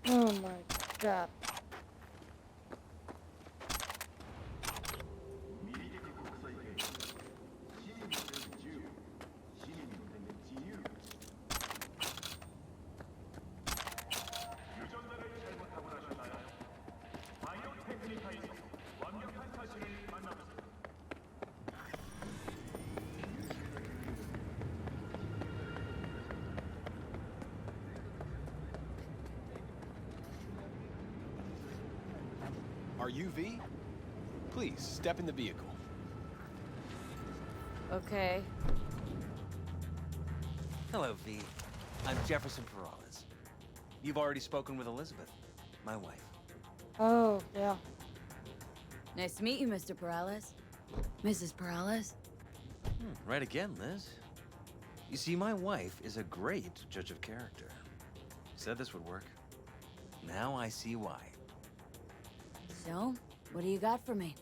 Oh my god. Are you V? Please, step in the vehicle. Okay. Hello, V. I'm Jefferson Peralez. You've already spoken with Elizabeth, my wife. Oh, yeah. Nice to meet you, Mr. Peralez. Mrs. Peralez? Right again, Liz. You see, my wife is a great judge of character. Said this would work. Now I see why. So, what do you got for me?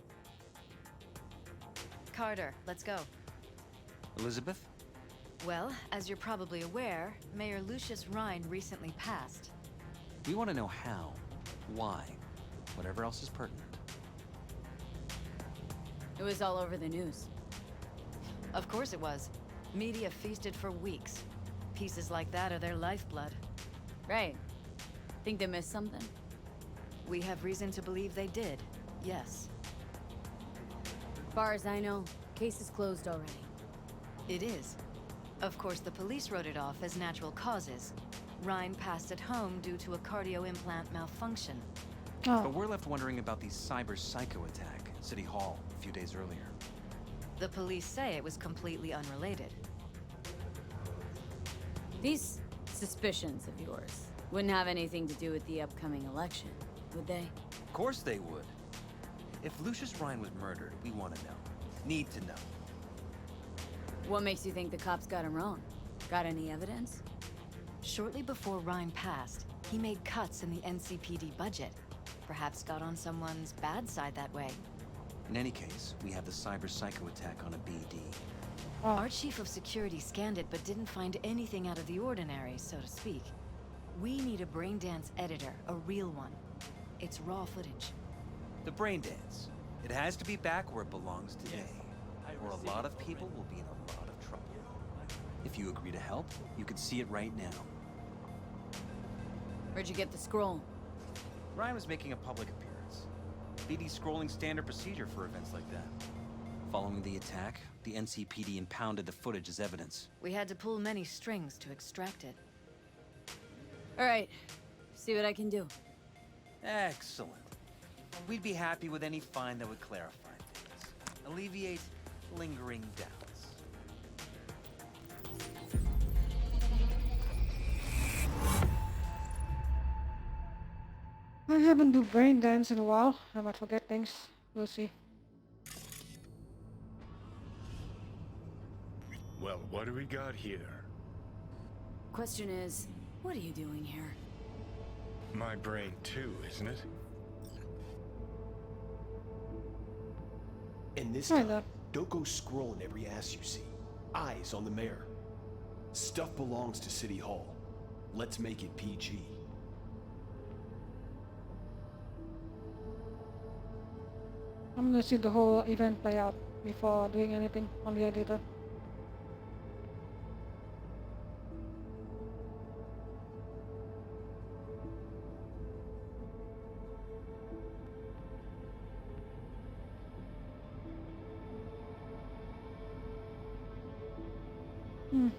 Carter, let's go. Elizabeth? Well, as you're probably aware, Mayor Lucius Rhine recently passed. We want to know how, why, whatever else is pertinent. It was all over the news. Of course it was. Media feasted for weeks. Pieces like that are their lifeblood. Right. Think they missed something? We have reason to believe they did, yes. Far as I know, case is closed already. It is. Of course, the police wrote it off as natural causes. Rhine passed at home due to a cardio implant malfunction. But we're left wondering about the cyber psycho attack at City Hall a few days earlier. The police say it was completely unrelated. These suspicions of yours wouldn't have anything to do with the upcoming election, would they? Of course they would. If Lucius Rhine was murdered, we want to know. Need to know. What makes you think the cops got him wrong? Got any evidence? Shortly before Rhine passed, he made cuts in the NCPD budget. Perhaps got on someone's bad side that way. In any case, we have the cyber psycho attack on a BD. Our chief of security scanned it but didn't find anything out of the ordinary, so to speak. We need a braindance editor, a real one. It's raw footage. The brain dance. It has to be back where it belongs today, or a lot of people will be in a lot of trouble. If you agree to help, you can see it right now. Where'd you get the scroll? Ryan was making a public appearance. BD scrolling standard procedure for events like that. Following the attack, the NCPD impounded the footage as evidence. We had to pull many strings to extract it. All right, see what I can do. Excellent. We'd be happy with any find that would clarify things, alleviate lingering doubts. I haven't do brain dance in a while. I might forget things. We'll see. Well, what do we got here? Question is, what are you doing here? My brain too, isn't it? And this Kinda. time, don't go scrolling every ass you see. Eyes on the mayor. Stuff belongs to City Hall. Let's make it PG. I'm gonna see the whole event play out before doing anything on the editor.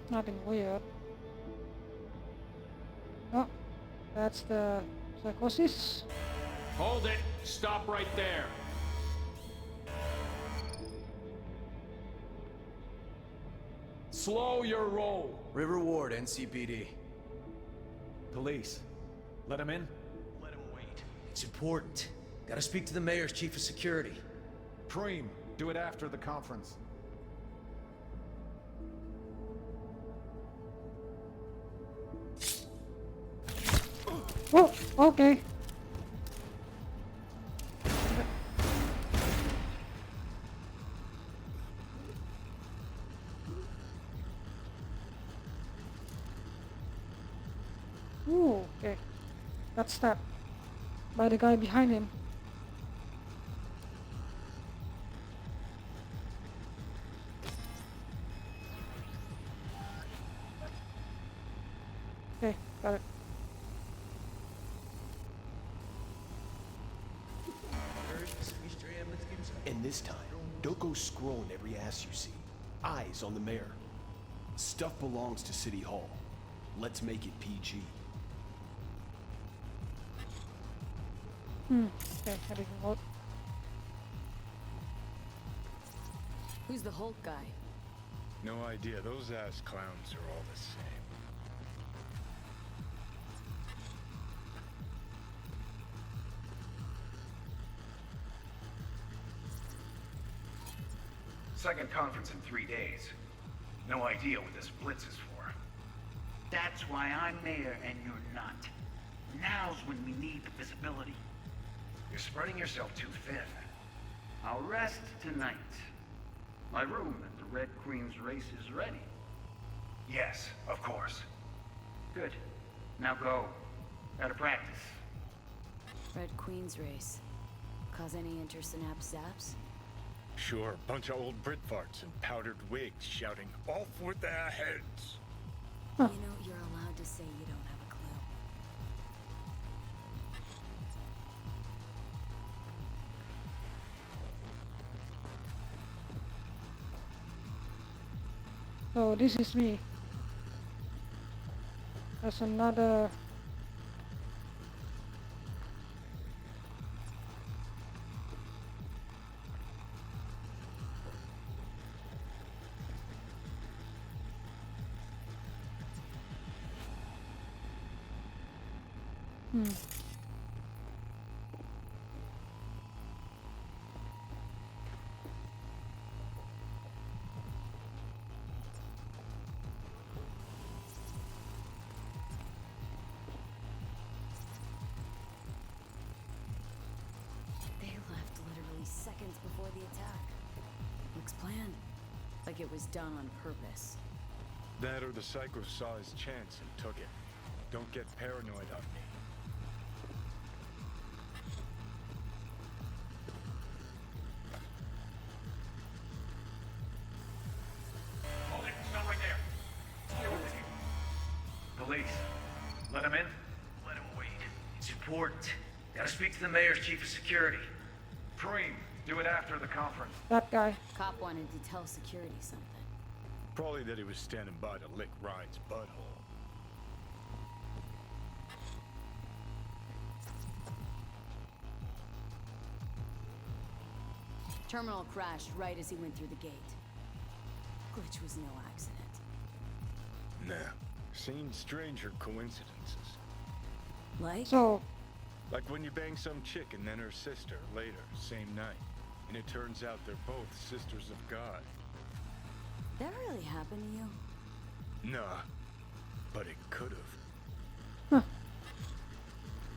Nothing weird. Oh, that's the psychosis. Hold it! Stop right there! Slow your roll! River Ward, NCPD. Police. Let him in? Let him wait. It's important. Gotta speak to the mayor's chief of security. Preem, do it after the conference. Oh, okay. Ooh, okay. got stabbed by the guy behind him. Okay, got it. And this time, don't go scrolling every ass you see. Eyes on the mayor. Stuff belongs to City Hall. Let's make it PG. Okay, I didn't vote. Who's the Hulk guy? No idea. Those ass clowns are all the same. Second conference in 3 days. No idea what this blitz is for. That's why I'm mayor and you're not. Now's when we need the visibility. You're spreading yourself too thin. I'll rest tonight. My room at the Red Queen's race is ready. Yes, of course. Good. Now go. Gotta practice. Red Queen's race. Cause any intersynapse zaps? Sure, bunch of old Brit farts in powdered wigs shouting, "Off with their heads!" You know, you're allowed to say you don't have a clue. So this is me. That's another. They left literally seconds before the attack. Looks planned. Like it was done on purpose. That or the psycho saw his chance and took it. Don't get paranoid on me. Hold it, stop right there. Stay with you. Police, let him in? Let him wait. It's important. Gotta speak to the mayor's chief of security. Preem, do it after the conference. That guy. Cop wanted to tell security something. Probably that he was standing by to lick Ryan's butthole. Terminal crashed right as he went through the gate. Glitch was no accident. Nah, seen stranger coincidences. Like? So Like when you bang some chick and then her sister later, same night. And it turns out they're both sisters of God. That really happened to you? Nah, but it could've.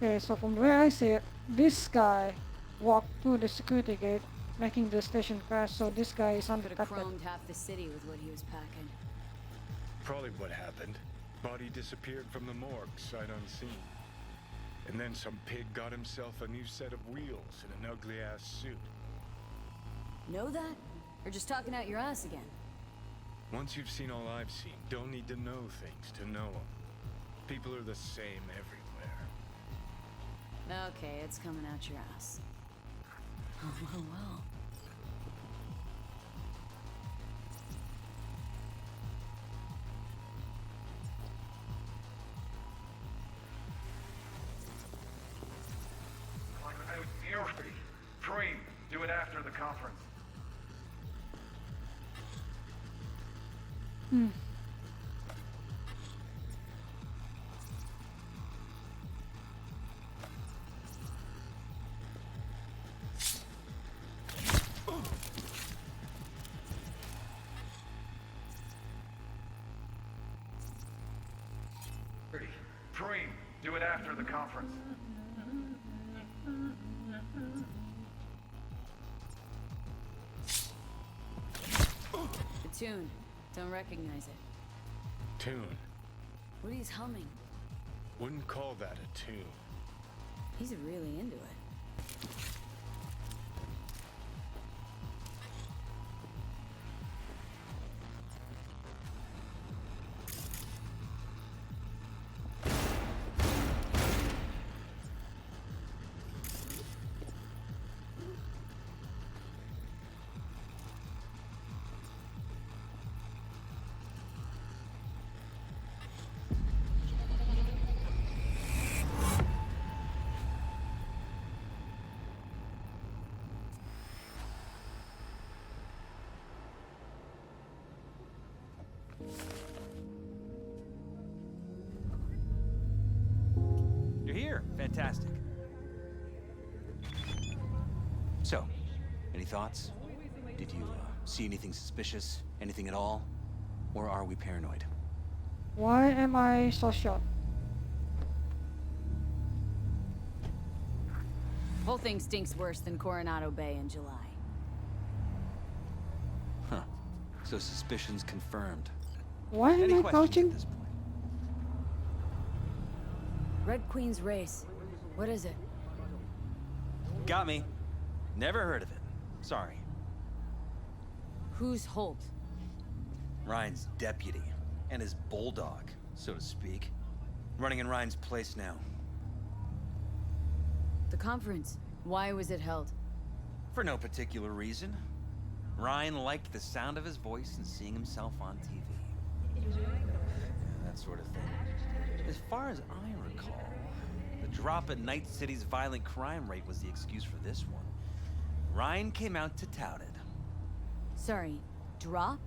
okay, so from the way I see it, this guy walked through the security gate, making the station crash. So this guy is Could have undetected. chromed half the city with what he was packing. Probably what happened. Body disappeared from the morgue, sight unseen. And then some pig got himself a new set of wheels and an ugly-ass suit. Know that? Or just talking out your ass again? Once you've seen all I've seen, don't need to know things to know them. People are the same everywhere. Okay, it's coming out your ass. Oh, well. Preem, do it after the conference. Preem, do it after the conference. The tune. Don't recognize it. Tune. What are you humming? Wouldn't call that a tune. He's really into it. You're here. Fantastic. So, any thoughts? Did you see anything suspicious? Anything at all? Or are we paranoid? Why am I so shocked? Whole thing stinks worse than Coronado Bay in July. Huh. So suspicions confirmed. Why am Any I questions crouching? at this point? Red Queen's race. What is it? Got me. Never heard of it. Sorry. Who's Holt? Ryan's deputy. And his bulldog, so to speak. Running in Ryan's place now. The conference. Why was it held? For no particular reason. Ryan liked the sound of his voice and seeing himself on TV. That sort of thing. As far as I recall, the drop in Night City's violent crime rate was the excuse for this one. Ryan came out to tout it. Sorry, drop?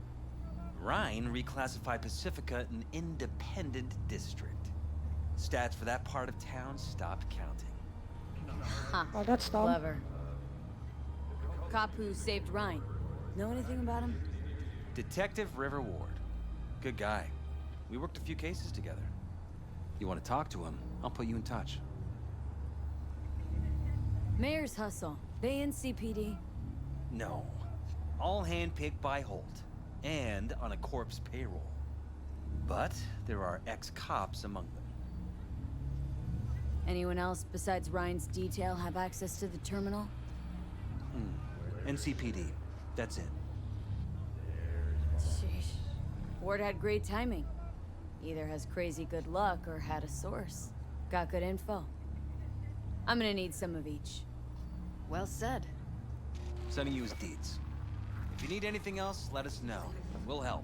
Ryan reclassified Pacifica an independent district. Stats for that part of town stopped counting. Huh. Oh, that's dumb. Clever. Cop who saved Ryan. Know anything about him? Detective River Ward. Good guy. We worked a few cases together. You want to talk to him, I'll put you in touch. Mayor's hustle. They in CPD? No. All handpicked by Holt. And on a corpse payroll. But there are ex-cops among them. Anyone else besides Ryan's detail have access to the terminal? NCPD. That's it. Sheesh. Ward had great timing. Either has crazy good luck or had a source. Got good info. I'm gonna need some of each. Well said. Sending you his deeds. If you need anything else, let us know. We'll help.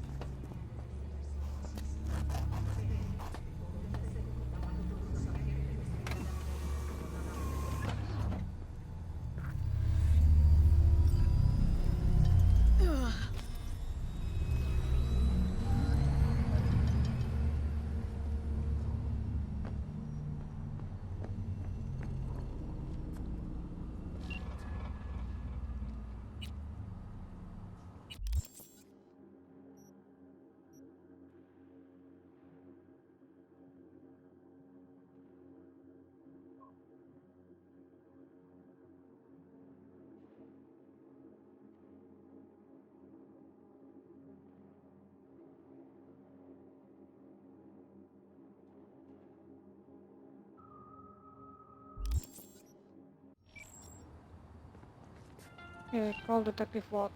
Okay, call Detective Watt.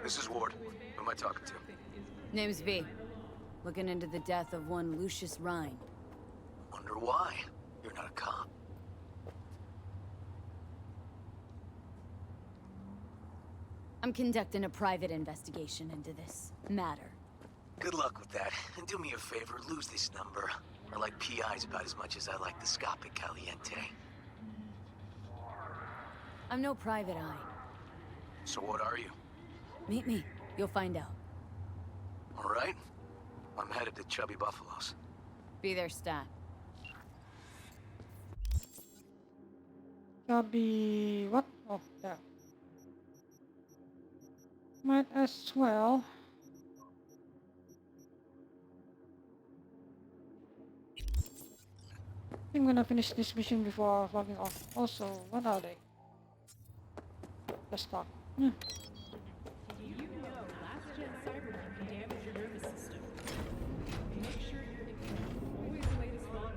This is Ward. Who am I talking to? Name's V. Looking into the death of one Lucius Rhine. Wonder why. You're not a cop. I'm conducting a private investigation into this matter. Good luck with that. And do me a favor, lose this number. I like PIs about as much as I like the Scopic Caliente. I'm no private eye. So what are you? Meet me. You'll find out. All right. I'm headed to Chubby Buffaloes. Be there, stat. Chubby... what? Oh, yeah. Might as well. I'm gonna finish this mission before logging off. Also, what are they? Let's talk. You know last-gen Cyberpunk can damage your nervous system. Make sure you're always the latest model.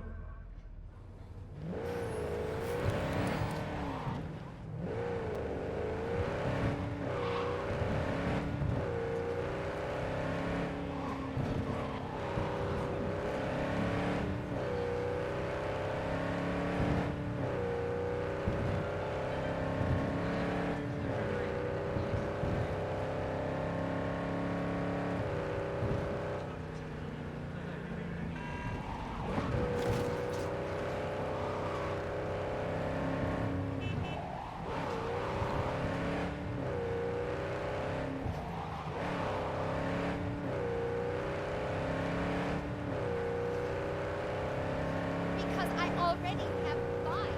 already. Have fun.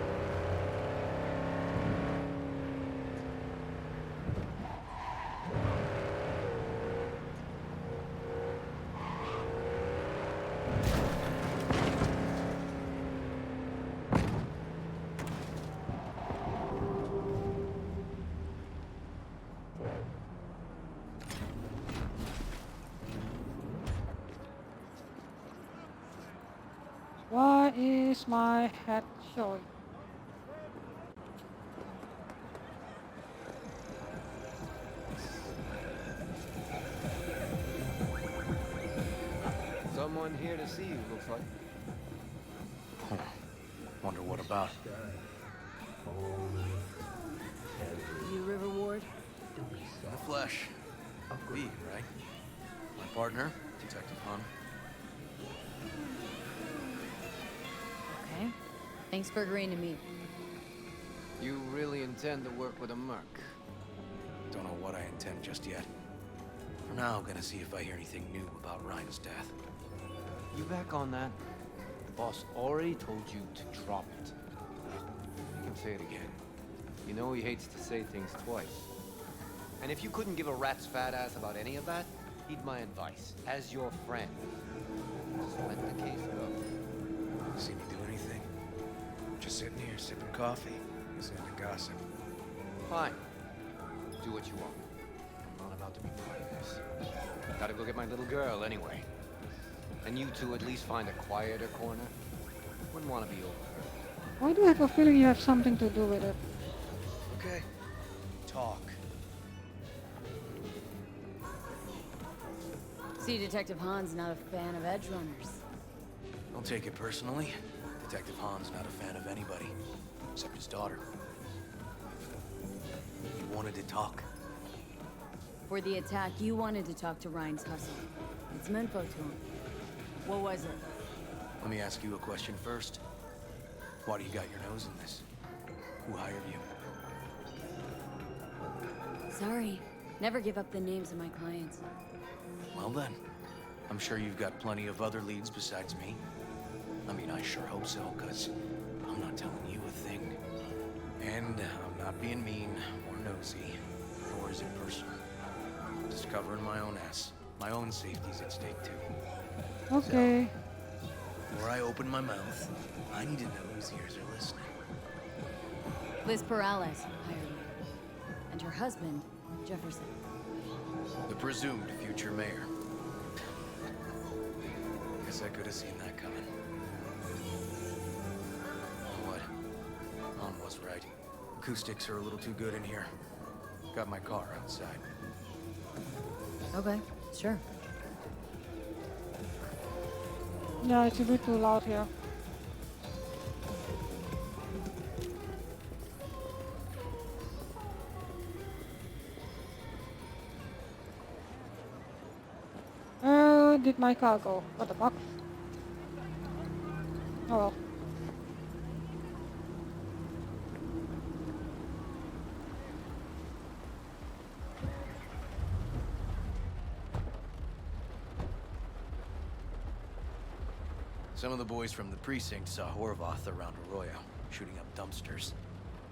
Why is my hat showing? Someone here to see you, looks like. Wonder what about? You River Ward? In the flesh. V, right? My partner, Detective Hunt. Okay. Thanks for agreeing to meet. You really intend to work with a merc? Don't know what I intend just yet. For now, I'm gonna see if I hear anything new about Ryan's death. You back on that? The boss already told you to drop it. You can say it again. You know he hates to say things twice. And if you couldn't give a rat's fat ass about any of that, heed my advice. As your friend, just let the case go. See me do anything? Just sitting here, sipping coffee, listening to gossip. Fine. Do what you want. I'm not about to be part of this. Gotta go get my little girl anyway. And you two at least find a quieter corner. Wouldn't want to be over her. Why do I have a feeling you have something to do with it? Okay. Talk. See, Detective Han's not a fan of edge runners. Don't take it personally. Detective Han's not a fan of anybody, except his daughter. He wanted to talk. For the attack, you wanted to talk to Ryan's hustle. Get some info to him. What was it? Let me ask you a question first. Why do you got your nose in this? Who hired you? Sorry. Never give up the names of my clients. Well then, I'm sure you've got plenty of other leads besides me. I mean, I sure hope so, because I'm not telling you a thing. And I'm not being mean or nosy, nor is it personal. Just covering my own ass. My own safety's at stake, too. Okay. So, before I open my mouth, I need to know whose ears are listening. Liz Perales hired me. And her husband, Jefferson. The presumed future mayor. Guess I could have seen that coming. What? Mom was right. Acoustics are a little too good in here. Got my car outside. Okay, sure. Yeah, it's a bit too loud here. Where did my car go? What the fuck? Oh well. Some of the boys from the precinct saw Horvath around Arroyo, shooting up dumpsters,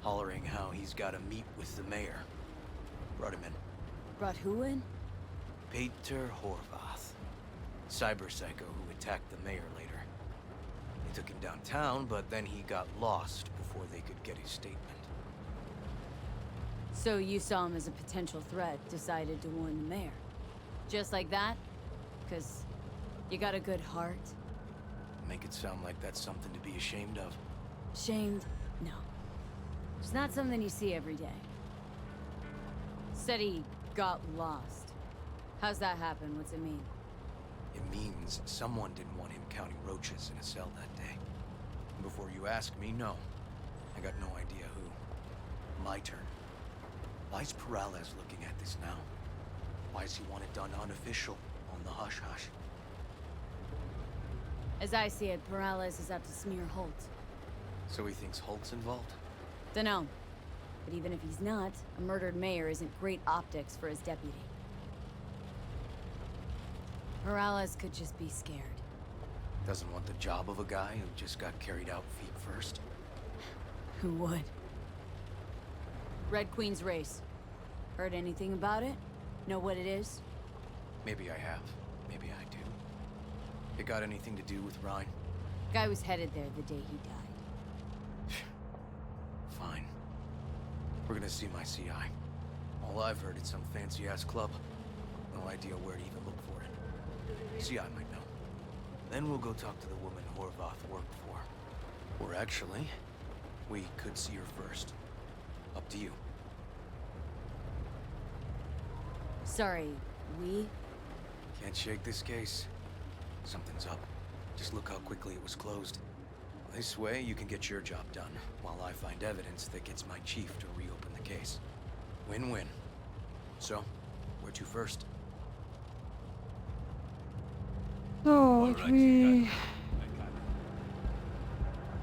hollering how he's got to meet with the mayor. Brought him in. Brought who in? Peter Horvath, cyber psycho who attacked the mayor later. They took him downtown, but then he got lost before they could get his statement. So you saw him as a potential threat, decided to warn the mayor. Just like that? 'Cause you got a good heart? Make it sound like that's something to be ashamed of. Shamed? No. It's not something you see every day. Said he got lost. How's that happen? What's it mean? It means someone didn't want him counting roaches in a cell that day. And before you ask me, no. I got no idea who. My turn. Why's Perales looking at this now? Why does he want it done unofficial, on the hush-hush? As I see it, Perales is out to smear Holt. So he thinks Holt's involved? Dunno. But even if he's not, a murdered mayor isn't great optics for his deputy. Perales could just be scared. Doesn't want the job of a guy who just got carried out feet first. Who would? Red Queen's race. Heard anything about it? Know what it is? Maybe I have. Maybe I do. It got anything to do with Ryan? Guy was headed there the day he died. Fine. We're gonna see my CI. All I've heard is some fancy-ass club. No idea where to even look for it. CI might know. Then we'll go talk to the woman Horvath worked for. Or actually, we could see her first. Up to you. Sorry, we? Can't shake this case. Something's up. Just look how quickly it was closed. This way, you can get your job done, while I find evidence that gets my chief to reopen the case. Win-win. So, where to first? So if we...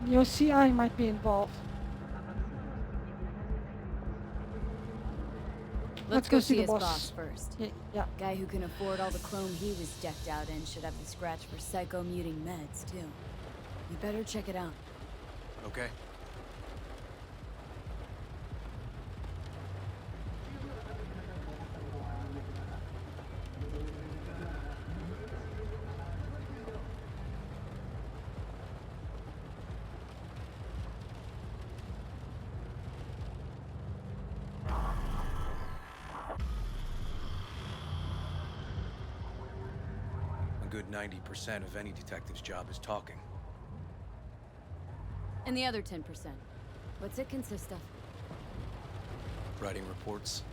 Your CI might be involved. Let's go see the boss first. Yeah. Guy who can afford all the chrome he was decked out in should have the scratch for psycho-muting meds, too. You better check it out. Okay. A good 90% of any detective's job is talking. And the other 10%. What's it consist of? Writing reports.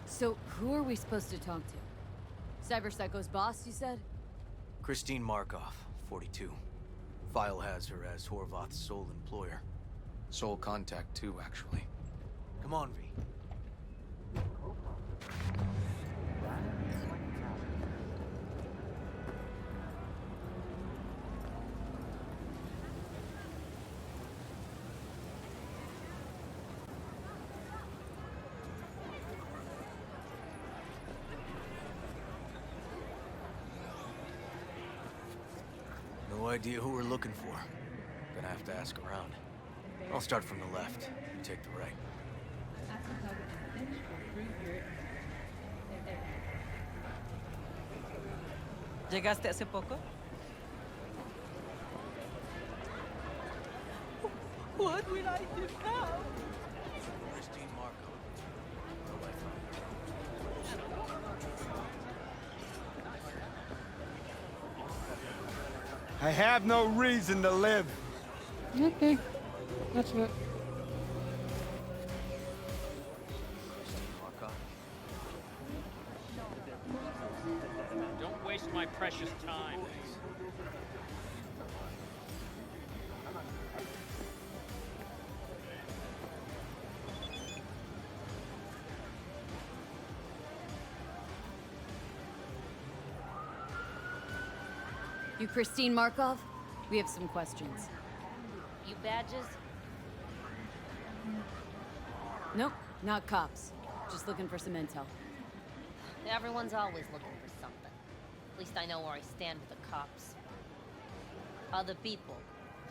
So, who are we supposed to talk to? Cyber Psycho's boss, you said? Christine Markov, 42. File has her as Horvath's sole employer. Sole contact, too, actually. Come on, V. No idea who we're looking for. Gonna have to ask around. I'll start from the left. You take the right. ¿Llegaste hace poco? What will I do now? Christine Markov. I have no reason to live. Okay. That's good. Don't waste my precious time. You Christine Markov? We have some questions. You badges? Nope, not cops. Just looking for some intel. Everyone's always looking for something. At least I know where I stand with the cops. Other people.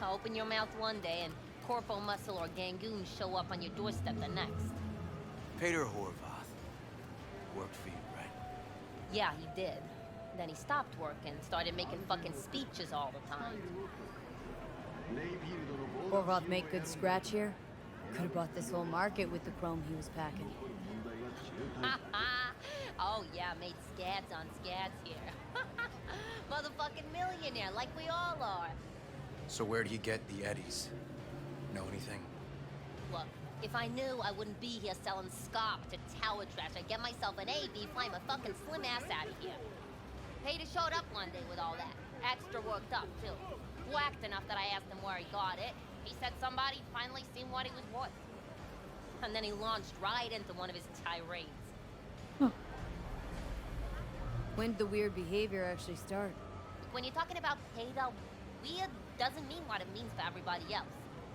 Open your mouth one day and Corpo Muscle or Gangoon show up on your doorstep the next. Peter Horvath. Worked for you, right? Yeah, he did. Then he stopped working, started making fucking speeches all the time. Horvath make good scratch here? Could have bought this whole market with the chrome he was packing. Oh yeah, made scads on scads here. Motherfucking millionaire, like we all are. So where'd he get the eddies? Know anything? Look, if I knew, I wouldn't be here selling scop to tower trash. I'd get myself an AV, fly my fucking slim ass out of here. Peter showed up one day with all that. Extra worked up, too. Whacked enough that I asked him where he got it. He said somebody finally seen what he was worth. And then he launched right into one of his tirades. When did the weird behavior actually start? When you're talking about Peter, weird doesn't mean what it means for everybody else.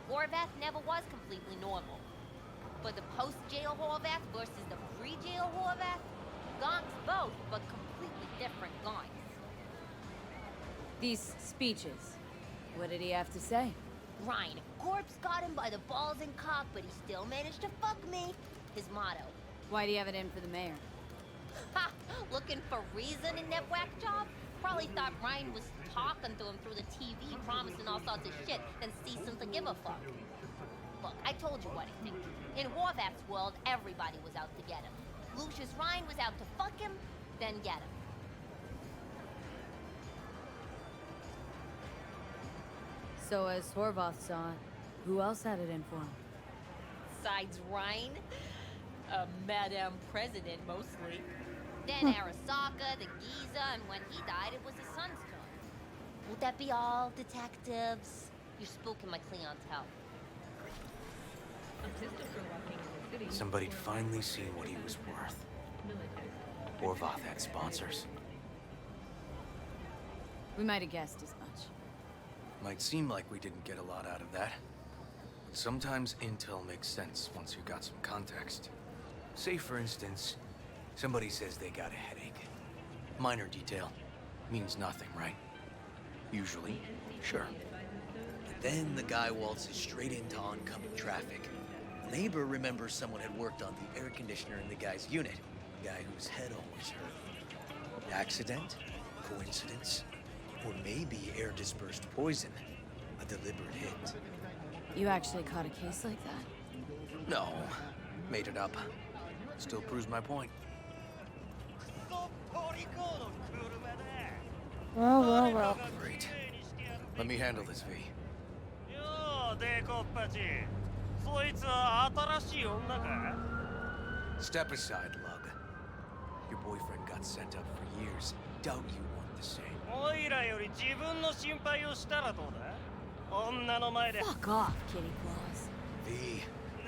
Horvath never was completely normal. But the post-jail Horvath versus the pre-jail Horvath? Gonks both, but completely different gonks. These speeches. What did he have to say? Ryan, corpse got him by the balls and cock, but he still managed to fuck me. His motto. Why do you have it in for the mayor? Ha! Looking for reason in that whack job? Probably thought Ryan was talking to him through the TV, promising all sorts of shit, and ceasing to give a fuck. Look, I told you what I think. In Horvath's world, everybody was out to get him. Lucius Ryan was out to fuck him, then get him. So as Horvath saw it, who else had it in for him? Besides Ryan? Madame President, mostly. Then Arasaka, the Giza, and when he died, it was his son's turn. Would that be all, detectives? You're spooking my clientele. Somebody'd finally seen what he was worth. Horvath had sponsors. We might have guessed as much. Might seem like we didn't get a lot out of that. But sometimes intel makes sense once you got some context. Say, for instance, somebody says they got a headache. Minor detail. Means nothing, right? Usually, sure. But then the guy waltzes straight into oncoming traffic. The neighbor remembers someone had worked on the air conditioner in the guy's unit. The guy whose head always hurt. Accident? Coincidence? Or maybe air-dispersed poison. A deliberate hit. You actually caught a case like that? No. Made it up. Still proves my point. Well. Great. Let me handle this, V. ようデコッパチそいつは新しい女か Step aside, Lug. Your boyfriend got sent up for years. Doubt you want the same. おいらより自分の心配をしたらどうだ女の前で Fuck off, kitty claws. V.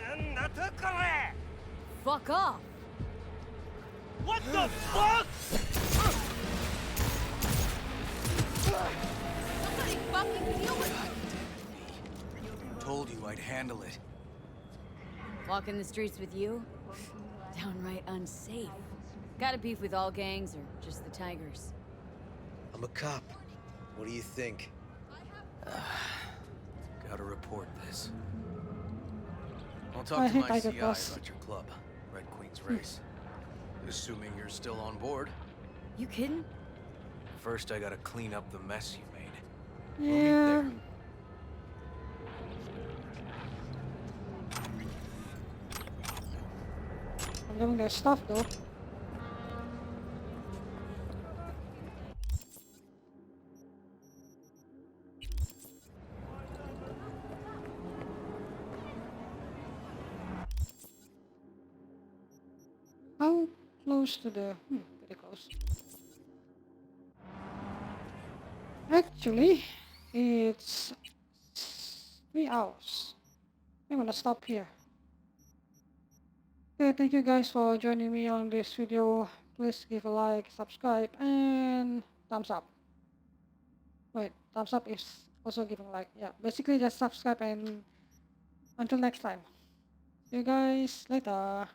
なんだとこれ Fuck off! What the fuck? Somebody fucking deal with it! Told you I'd handle it. Walking the streets with you? Downright unsafe. Got a beef with all gangs or just the Tigers? I'm a cop. What do you think? Gotta report this. I'll talk I to think my I CI did this. about your club, Red Queen's Race. Assuming you're still on board. You kidding? First, I gotta clean up the mess you made. Yeah. I'm doing their stuff though. How close to the... pretty close. Actually, it's 3 hours. I'm gonna stop here. Okay, thank you guys for joining me on this video. Please give a like, subscribe, and thumbs up. Wait, thumbs up is also giving like. Yeah, basically just subscribe and until next time. See you guys later.